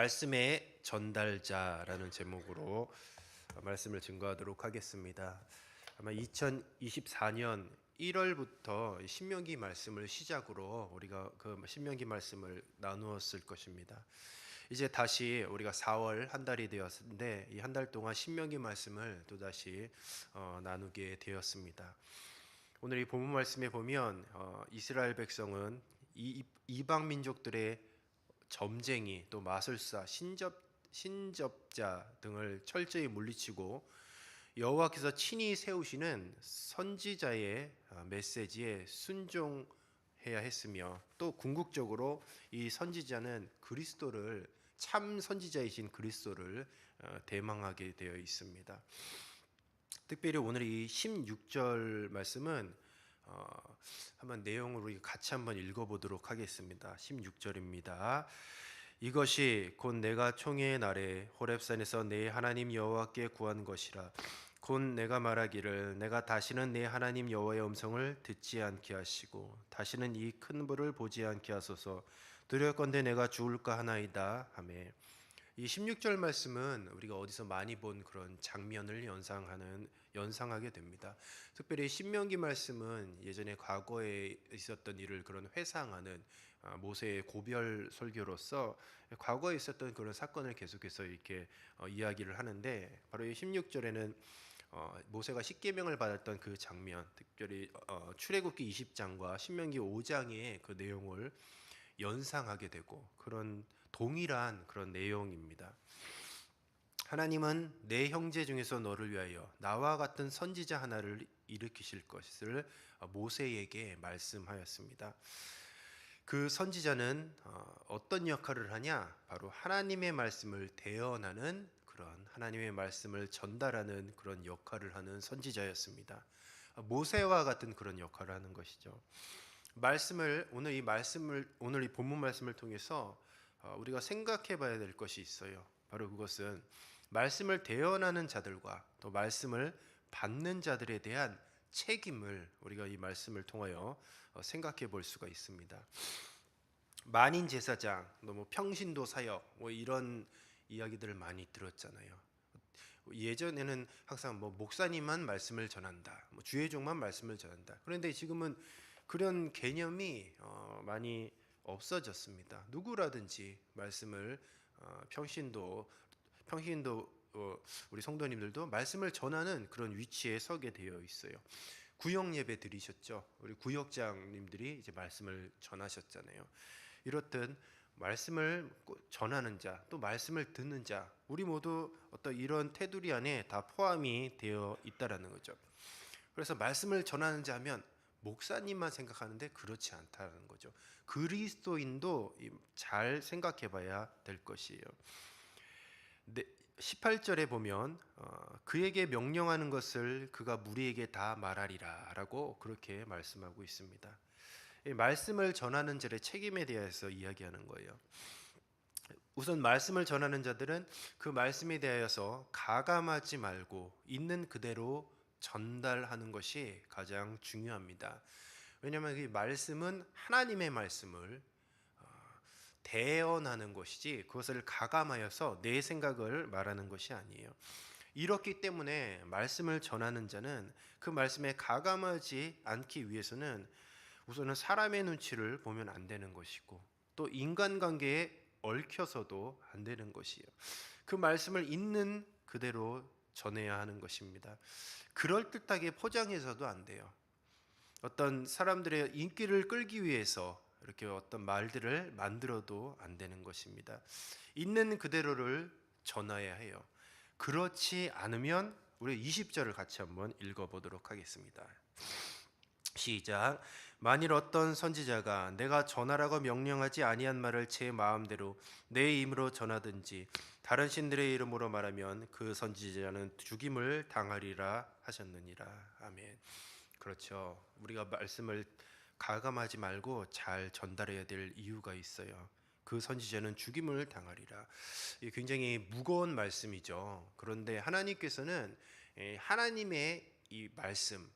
말씀의 전달자라는 제목으로 말씀을 증거하도록 하겠습니다. 아마 2024년 1월부터 신명기 말씀을 시작으로 우리가 그 신명기 말씀을 나누었을 것입니다. 이제 다시 우리가 4월 한 달이 되었는데 이 한 달 동안 신명기 말씀을 또다시 나누게 되었습니다. 오늘 이 본문 말씀에 보면 이스라엘 백성은 이방 민족들의 점쟁이 또 마술사 신접자 등을 철저히 물리치고 여호와께서 친히 세우시는 선지자의 메시지에 순종해야 했으며 또 궁극적으로 이 선지자는 그리스도를 참 선지자이신 그리스도를 대망하게 되어 있습니다. 특별히 오늘 이 16절 말씀은 한번 내용으로 같이 한번 읽어보도록 하겠습니다. 16절입니다. 이것이 곧 내가 총회의 날에 호렙산에서 내 하나님 여호와께 구한 것이라. 곧 내가 말하기를 내가 다시는 내 하나님 여호와의 음성을 듣지 않게 하시고 다시는 이 큰 불을 보지 않게 하소서. 두려웠건대 내가 죽을까 하나이다 하매. 이 16절 말씀은 우리가 어디서 많이 본 그런 장면을 연상하게 됩니다. 특별히 신명기 말씀은 예전에 과거에 있었던 일을 그런 회상하는 모세의 고별 설교로서 과거에 있었던 그런 사건을 계속해서 이렇게 이야기를 하는데, 바로 이 16절에는 모세가 십계명을 받았던 그 장면, 특별히 출애굽기 20장과 신명기 5장의 그 내용을 연상하게 되고 그런 동일한 그런 내용입니다. 하나님은 내 형제 중에서 너를 위하여 나와 같은 선지자 하나를 일으키실 것을 모세에게 말씀하였습니다. 그 선지자는 어떤 역할을 하냐? 바로 하나님의 말씀을 대언하는, 그런 하나님의 말씀을 전달하는 그런 역할을 하는 선지자였습니다. 모세와 같은 그런 역할을 하는 것이죠. 오늘 이 본문 말씀을 통해서 우리가 생각해 봐야 될 것이 있어요. 바로 그것은 말씀을 대언하는 자들과 또 말씀을 받는 자들에 대한 책임을 우리가 이 말씀을 통하여 생각해 볼 수가 있습니다. 만인 제사장, 평신도 사역, 이런 이야기들을 많이 들었잖아요. 예전에는 항상 목사님만 말씀을 전한다, 주의종만 말씀을 전한다. 그런데 지금은 그런 개념이 많이 없어졌습니다. 누구라든지 말씀을 평신도 우리 성도님들도 말씀을 전하는 그런 위치에 서게 되어 있어요. 구역 예배 드리셨죠? 우리 구역장님들이 이제 말씀을 전하셨잖아요. 이렇듯 말씀을 전하는 자, 또 말씀을 듣는 자, 우리 모두 어떤 이런 테두리 안에 다 포함이 되어 있다라는 거죠. 그래서 말씀을 전하는 자 하면 목사님만 생각하는데 그렇지 않다는 거죠. 그리스도인도 잘 생각해 봐야 될 것이에요. 18절에 보면 그에게 명령하는 것을 그가 무리에게 다 말하리라 라고 그렇게 말씀하고 있습니다. 말씀을 전하는 자의 책임에 대해서 이야기하는 거예요. 우선 말씀을 전하는 자들은 그 말씀에 대하여서 가감하지 말고 있는 그대로 전달하는 것이 가장 중요합니다. 왜냐하면 이 말씀은 하나님의 말씀을 대언하는 것이지 그것을 가감하여서 내 생각을 말하는 것이 아니에요. 이렇기 때문에 말씀을 전하는 자는 그 말씀에 가감하지 않기 위해서는 우선은 사람의 눈치를 보면 안 되는 것이고, 또 인간관계에 얽혀서도 안 되는 것이에요. 그 말씀을 있는 그대로 전해야 하는 것입니다. 그럴듯하게 포장해서도 안 돼요. 어떤 사람들의 인기를 끌기 위해서 이렇게 어떤 말들을 만들어도 안 되는 것입니다. 있는 그대로를 전해야 해요. 그렇지 않으면 우리 20절을 같이 한번 읽어보도록 하겠습니다. 시작. 만일 어떤 선지자가 내가 전하라고 명령하지 아니한 말을 제 마음대로 내 힘으로 전하든지 다른 신들의 이름으로 말하면 그 선지자는 죽임을 당하리라 하셨느니라. 아멘. 그렇죠. 우리가 말씀을 가감하지 말고 잘 전달해야 될 이유가 있어요. 그 선지자는 죽임을 당하리라. 굉장히 무거운 말씀이죠. 그런데 하나님께서는 하나님의 이 말씀,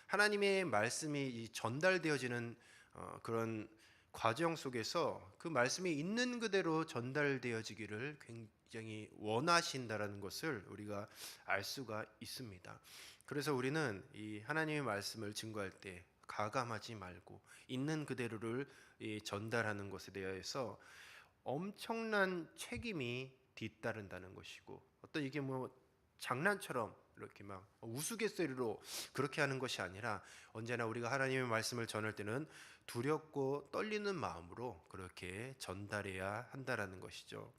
하나님의 말씀이 전달되어지는 그런 과정 속에서 그 말씀이 있는 그대로 전달되어지기를 굉장히 원하신다라는 것을 우리가 알 수가 있습니다. 그래서 우리는 이 하나님의 말씀을 증거할 때 가감하지 말고 있는 그대로를 전달하는 것에 대해서 엄청난 책임이 뒤따른다는 것이고, 어떤 이게 뭐 장난처럼 이렇게 막 우스갯소리로 그렇게 하는 것이 아니라 언제나 우리가 하나님의 말씀을 전할 때는 두렵고 떨리는 마음으로 그렇게 전달해야 한다라는 것이죠.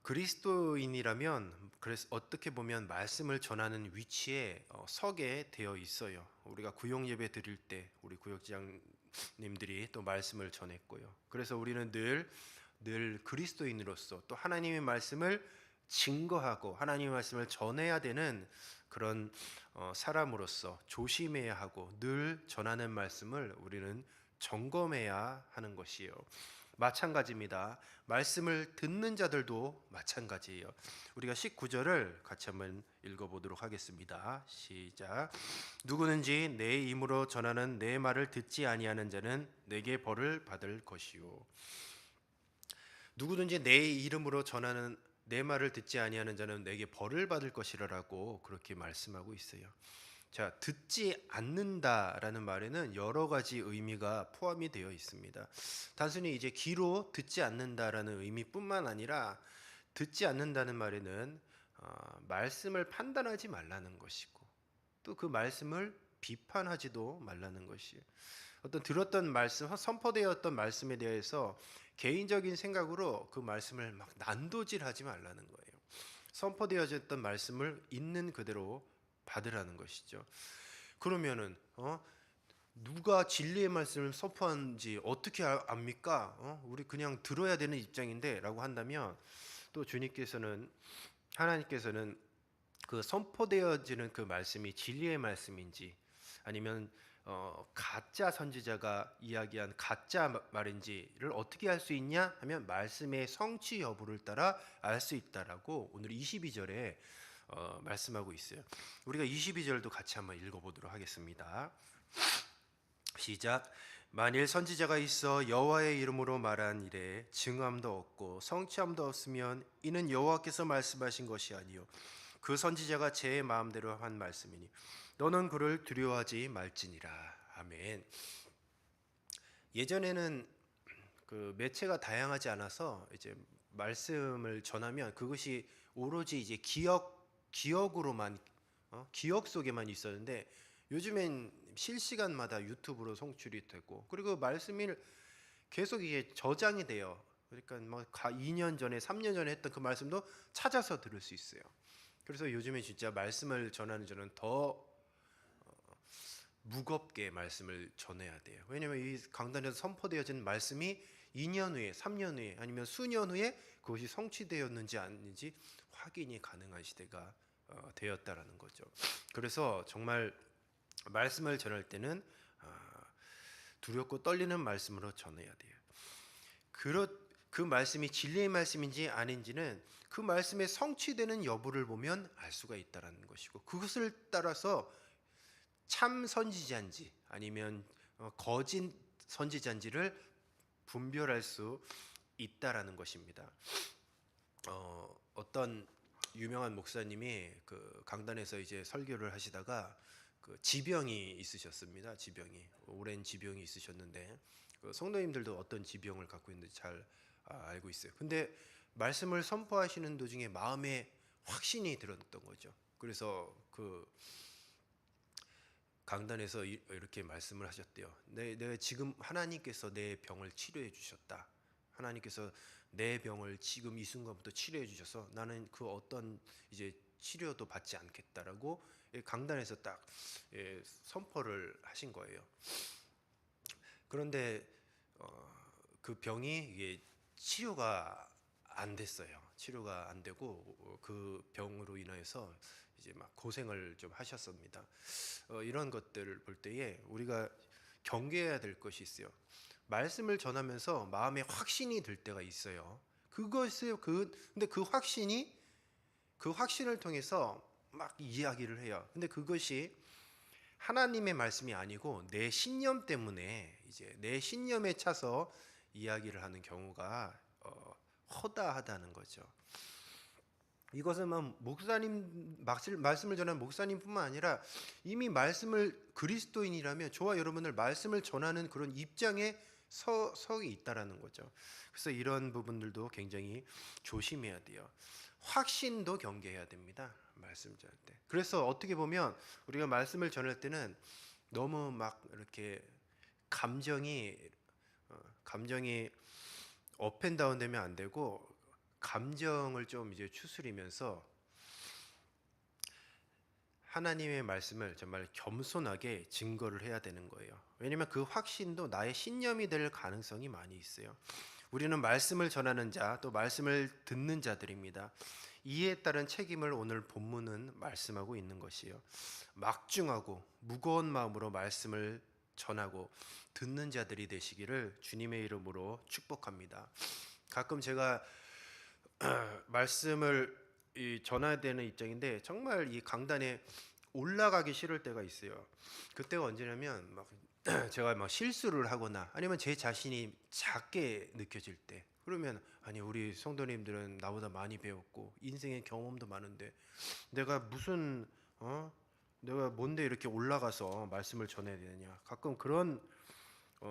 그리스도인이라면 그래서 어떻게 보면 말씀을 전하는 위치에 서게 되어 있어요. 우리가 구역 예배 드릴 때 우리 구역장님들이 또 말씀을 전했고요. 그래서 우리는 늘 그리스도인으로서 또 하나님의 말씀을 증거하고 하나님의 말씀을 전해야 되는 그런 사람으로서 조심해야 하고 늘 전하는 말씀을 우리는 점검해야 하는 것이에요. 마찬가지입니다. 말씀을 듣는 자들도 마찬가지예요. 우리가 19절을 같이 한번 읽어보도록 하겠습니다. 시작. 누구든지 내 입으로 전하는 내 말을 듣지 아니하는 자는 내게 벌을 받을 것이요. 누구든지 내 이름으로 전하는 내 말을 듣지 아니하는 자는 내게 벌을 받을 것이라고 그렇게 말씀하고 있어요. 자, 듣지 않는다라는 말에는 여러 가지 의미가 포함이 되어 있습니다. 단순히 이제 귀로 듣지 않는다라는 의미뿐만 아니라 듣지 않는다는 말에는 말씀을 판단하지 말라는 것이고 또 그 말씀을 비판하지도 말라는 것이에요. 어떤 들었던 말씀, 선포되었던 말씀에 대해서 개인적인 생각으로 그 말씀을 막 난도질하지 말라는 거예요. 선포되어졌던 말씀을 있는 그대로 받으라는 것이죠. 그러면은 누가 진리의 말씀을 선포하는지 어떻게 압니까? 우리 그냥 들어야 되는 입장인데라고 한다면 또 주님께서는 하나님께서는 그 선포되어지는 그 말씀이 진리의 말씀인지 아니면 가짜 선지자가 이야기한 가짜 말인지를 어떻게 알 수 있냐 하면 말씀의 성취 여부를 따라 알 수 있다라고 오늘 22절에 말씀하고 있어요. 우리가 22절도 같이 한번 읽어보도록 하겠습니다. 시작. 만일 선지자가 있어 여호와의 이름으로 말한 일에 증함도 없고 성취함도 없으면 이는 여호와께서 말씀하신 것이 아니요 그 선지자가 제 마음대로 한 말씀이니 너는 그를 두려워하지 말지니라. 아멘. 예전에는 그 매체가 다양하지 않아서 이제 말씀을 전하면 그것이 오로지 이제 기억으로만 기억 속에만 있었는데 요즘엔 실시간마다 유튜브로 송출이 되고 그리고 말씀이 계속 이게 저장이 돼요. 그러니까 뭐 2년 전에 3년 전에 했던 그 말씀도 찾아서 들을 수 있어요. 그래서 요즘에 진짜 말씀을 전하는 저는 더 무겁게 말씀을 전해야 돼요. 왜냐하면 이 강단에서 선포되어진 말씀이 2년 후에 3년 후에 아니면 수년 후에 그것이 성취되었는지 아닌지 확인이 가능한 시대가 되었다라는 거죠. 그래서 정말 말씀을 전할 때는 두렵고 떨리는 말씀으로 전해야 돼요. 그 말씀이 진리의 말씀인지 아닌지는 그 말씀의 성취되는 여부를 보면 알 수가 있다라는 것이고 그것을 따라서 참 선지자인지 아니면 거짓 선지자인지를 분별할 수 있다라는 것입니다. 어떤 유명한 목사님이 그 강단에서 이제 설교를 하시다가 그 지병이 있으셨습니다. 지병이 오랜 지병이 있으셨는데 그 성도님들도 어떤 지병을 갖고 있는지 잘 알고 있어요. 근데 말씀을 선포하시는 도중에 마음에 확신이 들었던 거죠. 그래서 그 강단에서 이렇게 말씀을 하셨대요. 내가 지금 하나님께서 내 병을 치료해 주셨다. 하나님께서 내 병을 지금 이 순간부터 치료해 주셔서 나는 그 어떤 이제 치료도 받지 않겠다라고 강단에서 딱 선포를 하신 거예요. 그런데 그 병이 이게 치료가 안 됐어요. 치료가 안 되고 그 병으로 인해서 이제 막 고생을 좀 하셨습니다. 이런 것들을 볼 때에 우리가 경계해야 될 것이 있어요. 말씀을 전하면서 마음에 확신이 들 때가 있어요. 근데 그 확신을 통해서 막 이야기를 해요. 근데 그것이 하나님의 말씀이 아니고 내 신념 때문에 이제 내 신념에 차서 이야기를 하는 경우가 허다하다는 거죠. 이것은 목사님 말씀을 전하는 목사님뿐만 아니라 이미 말씀을 그리스도인이라면 저와 여러분을 말씀을 전하는 그런 입장에 서게 있다라는 거죠. 그래서 이런 부분들도 굉장히 조심해야 돼요. 확신도 경계해야 됩니다. 말씀 전할 때. 그래서 어떻게 보면 우리가 말씀을 전할 때는 너무 막 이렇게 감정이 업앤다운 되면 안 되고 감정을 좀 이제 추스리면서 하나님의 말씀을 정말 겸손하게 증거를 해야 되는 거예요. 왜냐하면 그 확신도 나의 신념이 될 가능성이 많이 있어요. 우리는 말씀을 전하는 자, 또 말씀을 듣는 자들입니다. 이에 따른 책임을 오늘 본문은 말씀하고 있는 것이에요. 막중하고 무거운 마음으로 말씀을 전하고 듣는 자들이 되시기를 주님의 이름으로 축복합니다. 가끔 제가 말씀을 전해야 되는 입장인데 정말 이 강단에 올라가기 싫을 때가 있어요. 그때가 언제냐면 막 제가 막 실수를 하거나 아니면 제 자신이 작게 느껴질 때, 그러면 아니 우리 성도님들은 나보다 많이 배웠고 인생의 경험도 많은데 내가 무슨 내가 뭔데 이렇게 올라가서 말씀을 전해야 되느냐, 가끔 그런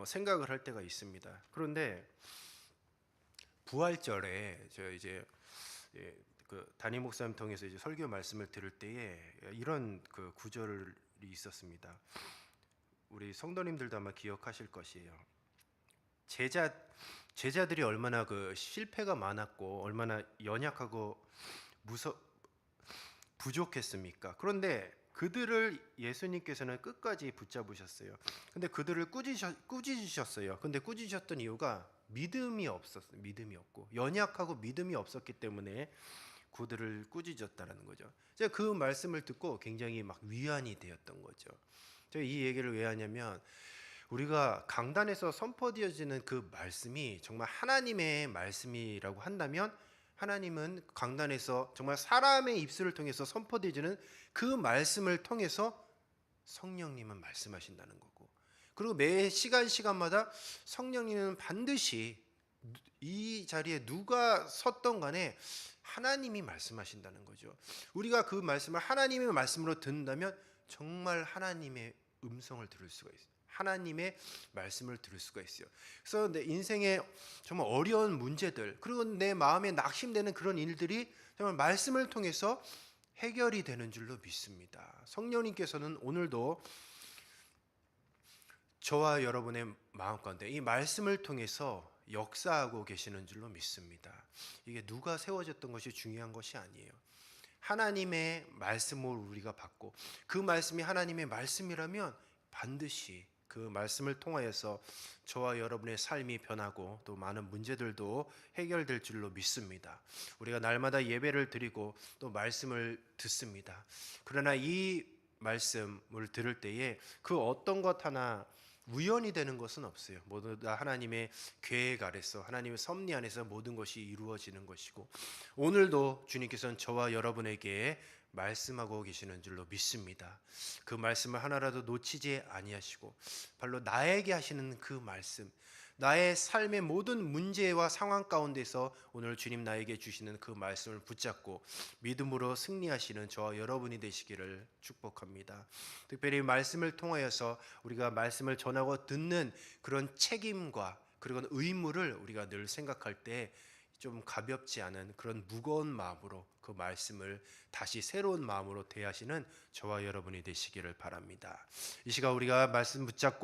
생각을 할 때가 있습니다. 그런데 부활절에 저 이제 그 담임 목사님 통해서 이제 설교 말씀을 들을 때에 이런 그 구절이 있었습니다. 우리 성도님들도 아마 기억하실 것이에요. 제자들이 얼마나 그 실패가 많았고 얼마나 연약하고 부족했습니까? 그런데 그들을 예수님께서는 끝까지 붙잡으셨어요. 근데 그들을 꾸짖으셨어요. 근데 꾸짖으셨던 이유가 믿음이 없었어요. 믿음이 없고 연약하고 믿음이 없었기 때문에 그들을 꾸짖었다라는 거죠. 제가 그 말씀을 듣고 굉장히 막 위안이 되었던 거죠. 제가 이 얘기를 왜 하냐면 우리가 강단에서 선포되어지는 그 말씀이 정말 하나님의 말씀이라고 한다면 하나님은 강단에서 정말 사람의 입술을 통해서 선포되어지는 그 말씀을 통해서 성령님은 말씀하신다는 거고, 그리고 매 시간마다 성령님은 반드시 이 자리에 누가 섰던 간에 하나님이 말씀하신다는 거죠. 우리가 그 말씀을 하나님의 말씀으로 듣는다면 정말 하나님의 음성을 들을 수가 있어요. 하나님의 말씀을 들을 수가 있어요. 그래서 내 인생에 정말 어려운 문제들, 그리고 내 마음에 낙심되는 그런 일들이 정말 말씀을 통해서 해결이 되는 줄로 믿습니다. 성령님께서는 오늘도 저와 여러분의 마음 가운데 이 말씀을 통해서 역사하고 계시는 줄로 믿습니다. 이게 누가 세워졌던 것이 중요한 것이 아니에요. 하나님의 말씀을 우리가 받고 그 말씀이 하나님의 말씀이라면 반드시 그 말씀을 통하여서 저와 여러분의 삶이 변하고 또 많은 문제들도 해결될 줄로 믿습니다. 우리가 날마다 예배를 드리고 또 말씀을 듣습니다. 그러나 이 말씀을 들을 때에 그 어떤 것 하나 우연이 되는 것은 없어요. 모두 다 하나님의 계획 아래서 하나님의 섭리 안에서 모든 것이 이루어지는 것이고, 오늘도 주님께서는 저와 여러분에게 말씀하고 계시는 줄로 믿습니다. 그 말씀을 하나라도 놓치지 아니하시고 바로 나에게 하시는 그 말씀, 나의 삶의 모든 문제와 상황 가운데서 오늘 주님 나에게 주시는 그 말씀을 붙잡고 믿음으로 승리하시는 저와 여러분이 되시기를 축복합니다. 특별히 말씀을 통하여서 우리가 말씀을 전하고 듣는 그런 책임과 그리고 의무를 우리가 늘 생각할 때 좀 가볍지 않은 그런 무거운 마음으로 그 말씀을 다시 새로운 마음으로 대하시는 저와 여러분이 되시기를 바랍니다. 이 시간 우리가 말씀 붙잡고